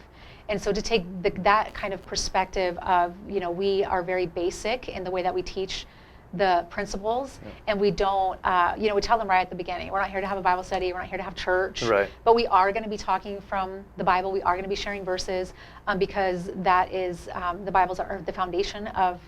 And so to take that kind of perspective of, we are very basic in the way that we teach the principles, and we don't, we tell them right at the beginning, we're not here to have a Bible study, we're not here to have church, but we are going to be talking from the Bible, we are going to be sharing verses, because that is, the Bibles are the foundation of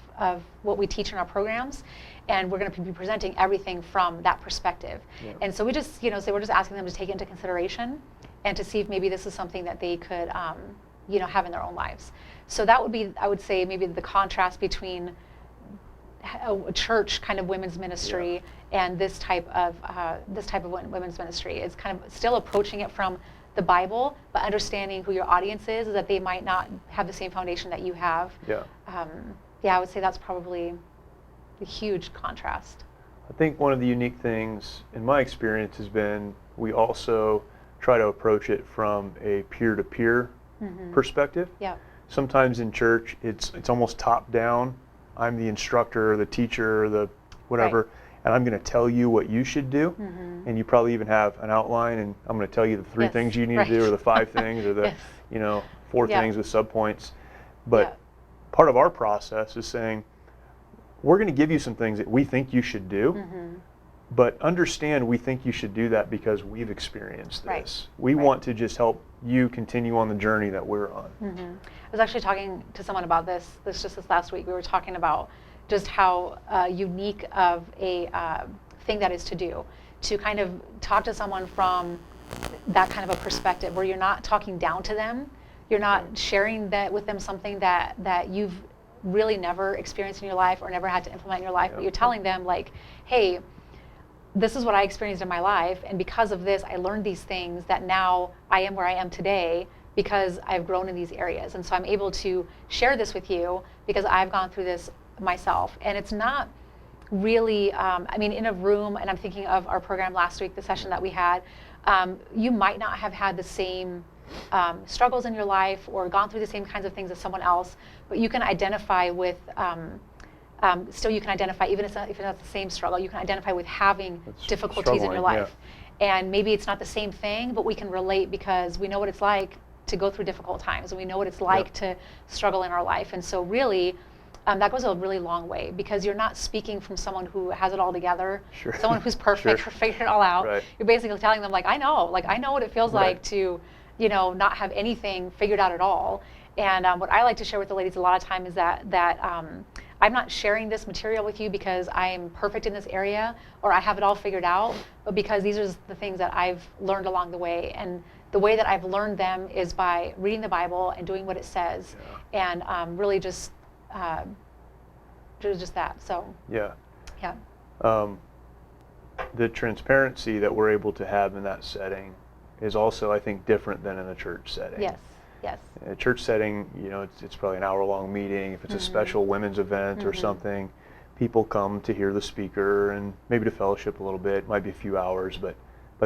what we teach in our programs, and we're going to be presenting everything from that perspective. And so we just, so we're just asking them to take it into consideration and to see if maybe this is something that they could, have in their own lives. So that would be, I would say, maybe the contrast between a church kind of women's ministry and this type of women's ministry. Is kind of still approaching it from the Bible, but understanding who your audience is that they might not have the same foundation that you have. I would say that's probably a huge contrast. I think one of the unique things in my experience has been we also try to approach it from a peer-to-peer perspective. Sometimes in church it's almost top down. I'm the instructor, the teacher, the whatever, and I'm going to tell you what you should do. And you probably even have an outline, and I'm going to tell you the 3 things you need to do, or the 5 things, or the 4 things with subpoints. But part of our process is saying, we're going to give you some things that we think you should do, but understand we think you should do that because we've experienced this. We want to just help you continue on the journey that we're on. I was actually talking to someone about this last week. We were talking about just how unique of a thing that is to do, to kind of talk to someone from that kind of a perspective where you're not talking down to them, you're not sharing that with them something that you've really never experienced in your life or never had to implement in your life, but you're telling them like, hey, this is what I experienced in my life, and because of this I learned these things that now I am where I am today because I've grown in these areas, and so I'm able to share this with you because I've gone through this myself. And it's not really, in a room, and I'm thinking of our program last week, the session that we had, You might not have had the same struggles in your life or gone through the same kinds of things as someone else, but you can identify with, still you can identify, even if it's not the same struggle, you can identify with having difficulties in your life. Yeah. And maybe it's not the same thing, but we can relate because we know what it's like to go through difficult times, and we know what it's like to struggle in our life. And so really, that goes a really long way, because you're not speaking from someone who has it all together, someone who's perfect or figured it all out. Right. You're basically telling them, like, I know what it feels like to, not have anything figured out at all. And what I like to share with the ladies a lot of time is that I'm not sharing this material with you because I am perfect in this area or I have it all figured out, but because these are the things that I've learned along the way. And the way that I've learned them is by reading the Bible and doing what it says, and really just that. So yeah. The transparency that we're able to have in that setting is also, I think, different than in a church setting. Yes. In a church setting, it's probably an hour-long meeting. If it's a special women's event or something, people come to hear the speaker and maybe to fellowship a little bit. It might be a few hours, but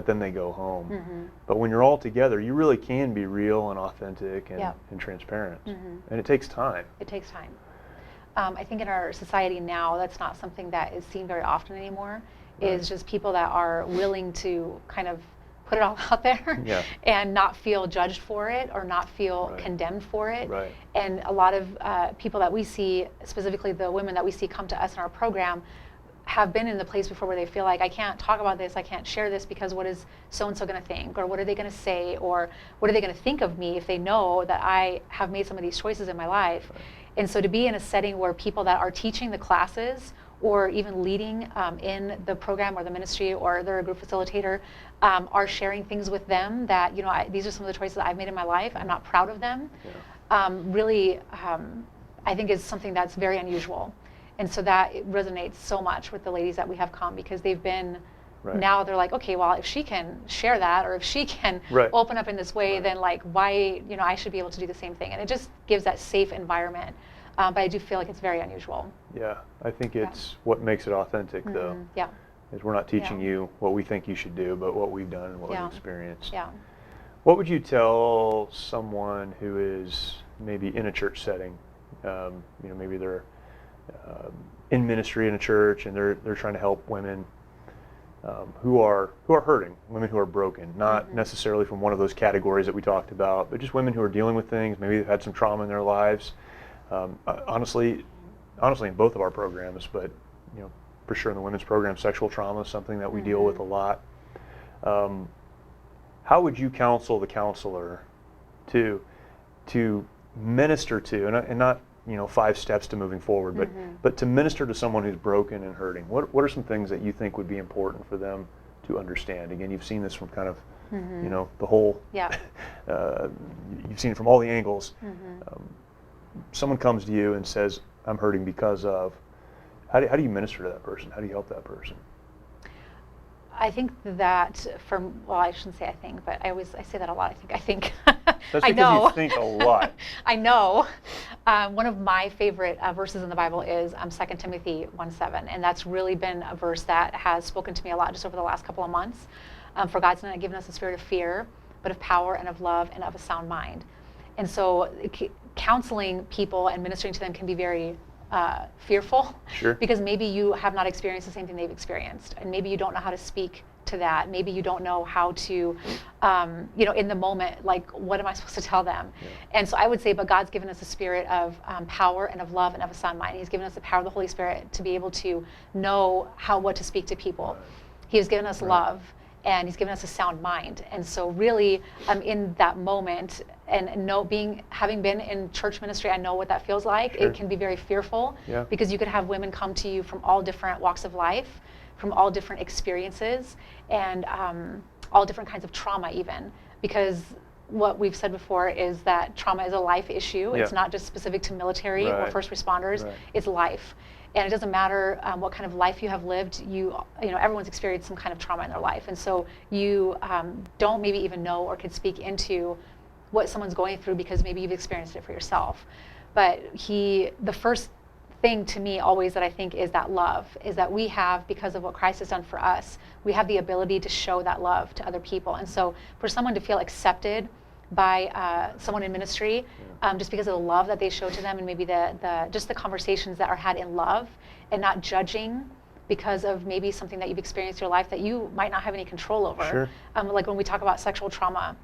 then they go home. But when you're all together, you really can be real and authentic and transparent. And it takes time. It takes time. I think in our society now, that's not something that is seen very often anymore, is just people that are willing to kind of put it all out there and not feel judged for it or not feel condemned for it. And a lot of people that we see, specifically the women that we see come to us in our program, have been in the place before where they feel like, I can't talk about this, I can't share this because what is so-and-so going to think, or what are they going to say, or what are they going to think of me if they know that I have made some of these choices in my life. And so to be in a setting where people that are teaching the classes or even leading in the program or the ministry, or they're a group facilitator, are sharing things with them that, these are some of the choices that I've made in my life, I'm not proud of them, really, I think is something that's very unusual. And so that resonates so much with the ladies that we have come, because they've been, now they're like, okay, well, if she can share that, or if she can open up in this way, then like, why, I should be able to do the same thing. And it just gives that safe environment. But I do feel like it's very unusual. Yeah, I think it's what makes it authentic, though. Is we're not teaching you what we think you should do, but what we've done and what we've experienced. What would you tell someone who is maybe in a church setting? Maybe they're in ministry in a church and they're trying to help women who are hurting, women who are broken, not necessarily from one of those categories that we talked about, but just women who are dealing with things. Maybe they've had some trauma in their lives. Honestly, in both of our programs, but for sure in the women's program, sexual trauma is something that we deal with a lot. How would you counsel the counselor to minister to, and not 5 steps to moving forward, but to minister to someone who's broken and hurting? What are some things that you think would be important for them to understand? Again, you've seen this from kind of the whole. You've seen it from all the angles. Someone comes to you and says, I'm hurting because of, how do you minister to that person? How do you help that person? I think that I shouldn't say I think, but I say that a lot. I think. That's because you think a lot. I know. One of my favorite verses in the Bible is 2 Timothy 1:7, and that's really been a verse that has spoken to me a lot just over the last couple of months. For God's not given us a spirit of fear, but of power and of love and of a sound mind. And so counseling people and ministering to them can be very fearful, because maybe you have not experienced the same thing they've experienced, and maybe you don't know how to speak to that. Maybe you don't know how to, in the moment, like, what am I supposed to tell them? And so I would say, but God's given us a spirit of power and of love and of a sound mind. He's given us the power of the Holy Spirit to be able to know what to speak to people. He has given us love, and He's given us a sound mind. And so really, in that moment, and having been in church ministry, I know what that feels like. It can be very fearful, because you could have women come to you from all different walks of life, from all different experiences, and all different kinds of trauma even, because what we've said before is that trauma is a life issue. It's not just specific to military or first responders. It's life. And it doesn't matter what kind of life you have lived. Everyone's experienced some kind of trauma in their life, and so you don't maybe even know or could speak into what someone's going through because maybe you've experienced it for yourself. But the first thing to me always that I think is that love, is that we have, because of what Christ has done for us, we have the ability to show that love to other people. And so for someone to feel accepted by someone in ministry, just because of the love that they show to them, and maybe just the conversations that are had in love and not judging because of maybe something that you've experienced in your life that you might not have any control over. Sure. Like when we talk about sexual trauma,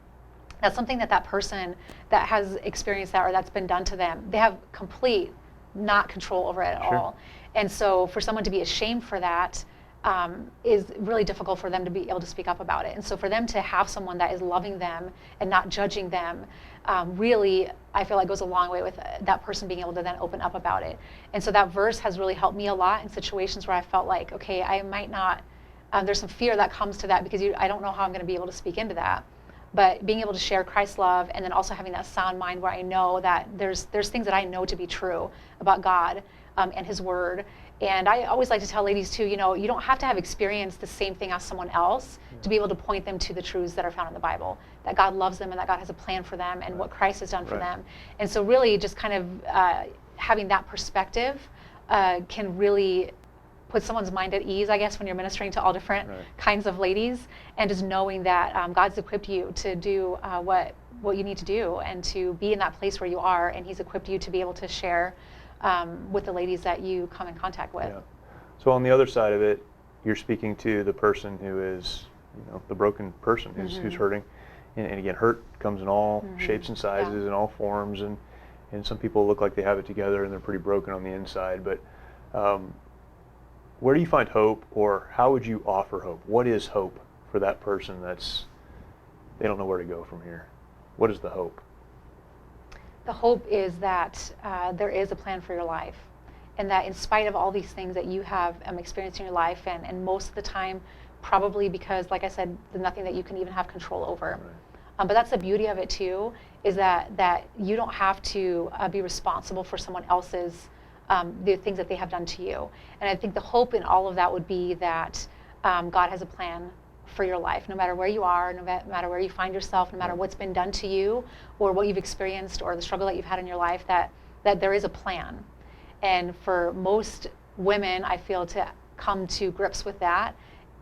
that's something that person that has experienced that or that's been done to them, they have complete not control over it at all. And so for someone to be ashamed for that is really difficult for them to be able to speak up about it. And so for them to have someone that is loving them and not judging them, really, I feel like goes a long way with that person being able to then open up about it. And so that verse has really helped me a lot in situations where I felt like, okay, I might not, there's some fear that comes to that because I don't know how I'm going to be able to speak into that. But being able to share Christ's love and then also having that sound mind where I know that there's things that I know to be true about God and His Word. And I always like to tell ladies too, you don't have to have experienced the same thing as someone else to be able to point them to the truths that are found in the Bible, that God loves them and that God has a plan for them and what Christ has done for them. And so really just kind of having that perspective can really put someone's mind at ease, I guess, when you're ministering to all different kinds of ladies, and just knowing that God's equipped you to do what you need to do and to be in that place where you are, and He's equipped you to be able to share with the ladies that you come in contact with. Yeah. So on the other side of it, you're speaking to the person who is, the broken person who's hurting, and again, hurt comes in all shapes and sizes and all forms, and some people look like they have it together and they're pretty broken on the inside. But where do you find hope, or how would you offer hope? What is hope for that person they don't know where to go from here? What is the hope? The hope is that there is a plan for your life, and that in spite of all these things that you have experienced in your life, and most of the time probably because, like I said, there's nothing that you can even have control over. But that's the beauty of it too, is that you don't have to be responsible for someone else's the things that they have done to you. And I think the hope in all of that would be that God has a plan for your life, no matter where you are, no matter where you find yourself, no matter what's been done to you or what you've experienced or the struggle that you've had in your life, that there is a plan. And for most women, I feel, to come to grips with that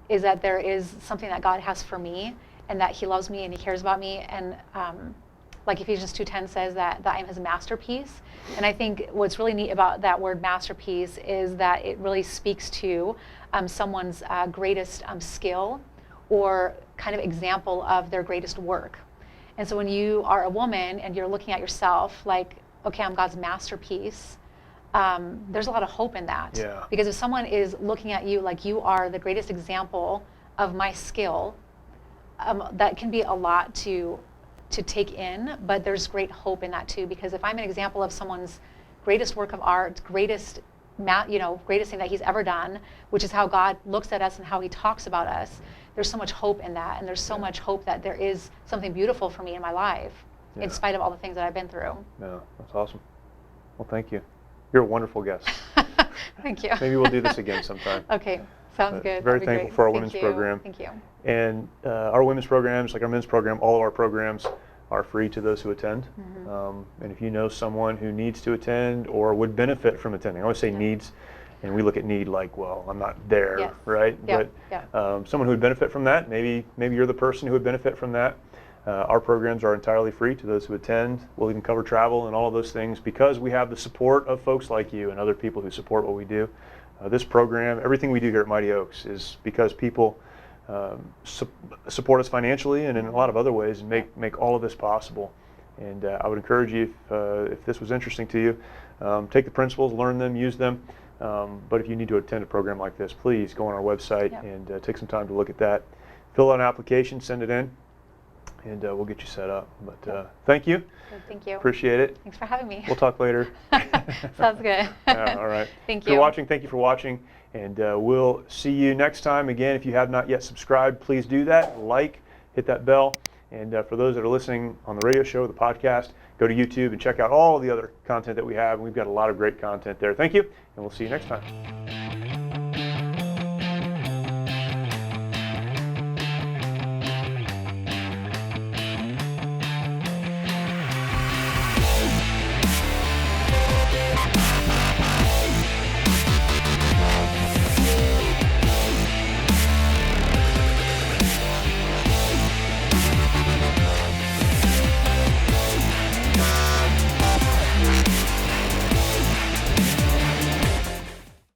is that there is something that God has for me, and that He loves me and He cares about me. And like Ephesians 2:10 says, that I am His masterpiece. And I think what's really neat about that word masterpiece is that it really speaks to someone's greatest skill or kind of example of their greatest work. And so when you are a woman and you're looking at yourself like, okay, I'm God's masterpiece, there's a lot of hope in that. Yeah. Because if someone is looking at you like you are the greatest example of my skill, that can be a lot to take in, but there's great hope in that too, because if I'm an example of someone's greatest work of art, greatest thing that He's ever done, which is how God looks at us and how He talks about us, there's so much hope in that, and there's so much hope that there is something beautiful for me in my life, in spite of all the things that I've been through. Yeah, that's awesome. Well, thank you. You're a wonderful guest. Thank you. Maybe we'll do this again sometime. Okay, sounds good. Very That'd be thankful great. for our Thank women's you. program. Thank you. And our women's programs, like our men's program, all of our programs are free to those who attend. And if you know someone who needs to attend or would benefit from attending, I always say needs, and we look at need like, well, I'm not there, right? Yep. But someone who would benefit from that, maybe you're the person who would benefit from that. Our programs are entirely free to those who attend. We'll even cover travel and all of those things because we have the support of folks like you and other people who support what we do. This program, everything we do here at Mighty Oaks is because people support us financially and in a lot of other ways and make all of this possible. And I would encourage you, if this was interesting to you, take the principles, learn them, use them. But if you need to attend a program like this, please go on our website and take some time to look at that. Fill out an application, send it in, and we'll get you set up. But thank you. Good, thank you. Appreciate it. Thanks for having me. We'll talk later. Sounds good. All right. Thank If you. you're watching, thank you for watching. And we'll see you next time. Again, if you have not yet subscribed, please do that. Like, hit that bell. And for those that are listening on the radio show, the podcast, go to YouTube and check out all of the other content that we have. We've got a lot of great content there. Thank you, and we'll see you next time.